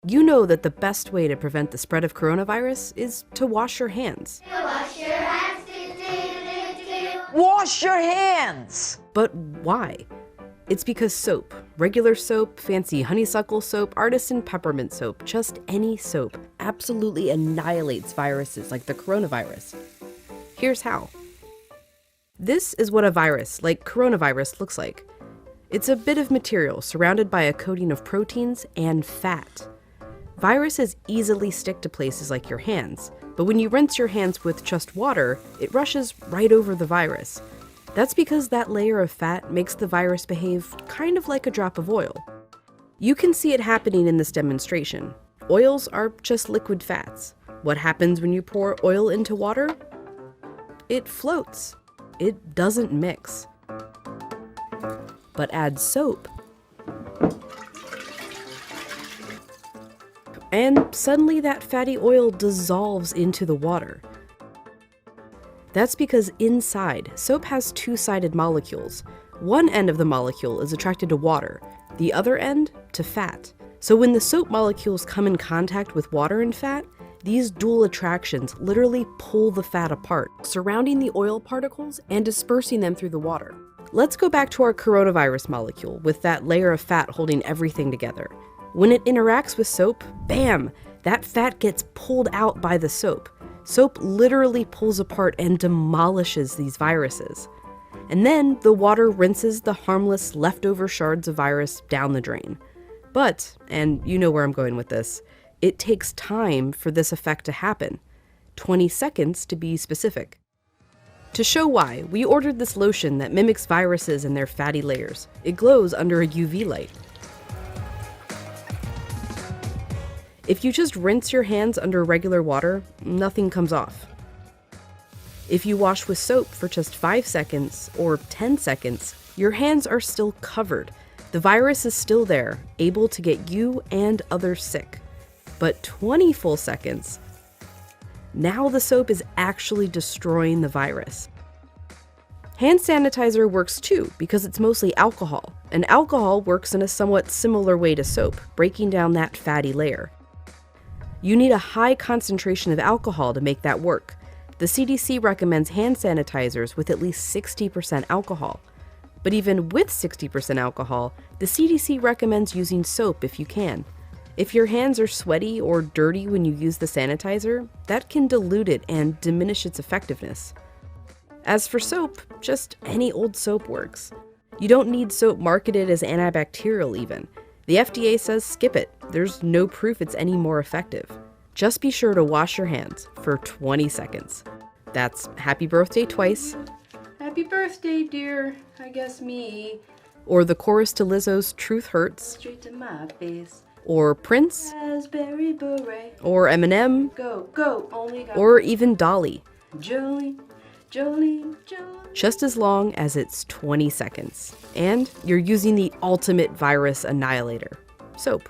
You know that the best way to prevent the spread of coronavirus is to wash your hands. Wash your hands. Wash your hands! But why? It's because soap, regular soap, fancy honeysuckle soap, artisan peppermint soap, just any soap, absolutely annihilates viruses like the coronavirus. Here's how. This is what a virus, like coronavirus, looks like. It's a bit of material surrounded by a coating of proteins and fat. Viruses easily stick to places like your hands, but when you rinse your hands with just water, it rushes right over the virus. That's because that layer of fat makes the virus behave kind of like a drop of oil. You can see it happening in this demonstration. Oils are just liquid fats. What happens when you pour oil into water? It floats. It doesn't mix. But add soap, and suddenly that fatty oil dissolves into the water. That's because inside, soap has two-sided molecules. One end of the molecule is attracted to water, the other end to fat. So when the soap molecules come in contact with water and fat, these dual attractions literally pull the fat apart, surrounding the oil particles and dispersing them through the water. Let's go back to our coronavirus molecule with that layer of fat holding everything together. When it interacts with soap, bam, that fat gets pulled out by the soap. Soap literally pulls apart and demolishes these viruses. And then the water rinses the harmless leftover shards of virus down the drain. But, and you know where I'm going with this, it takes time for this effect to happen. 20 seconds to be specific. To show why, we ordered this lotion that mimics viruses and their fatty layers. It glows under a UV light. If you just rinse your hands under regular water, nothing comes off. If you wash with soap for just 5 seconds or 10 seconds, your hands are still covered. The virus is still there, able to get you and others sick. But 20 full seconds, now the soap is actually destroying the virus. Hand sanitizer works too because it's mostly alcohol, and alcohol works in a somewhat similar way to soap, breaking down that fatty layer. You need a high concentration of alcohol to make that work. The CDC recommends hand sanitizers with at least 60% alcohol. But even with 60% alcohol, the CDC recommends using soap if you can. If your hands are sweaty or dirty when you use the sanitizer, that can dilute it and diminish its effectiveness. As for soap, just any old soap works. You don't need soap marketed as antibacterial even. The FDA says skip it. There's no proof it's any more effective. Just be sure to wash your hands for 20 seconds. That's happy birthday twice. Happy birthday, dear. I guess me. Or the chorus to Lizzo's Truth Hurts. Straight to my face. Or Prince. Raspberry beret. Or Eminem. Go, go, only got. Or even Dolly. Jolene, Jolene, Jolene. Just as long as it's 20 seconds. And you're using the ultimate virus annihilator, soap.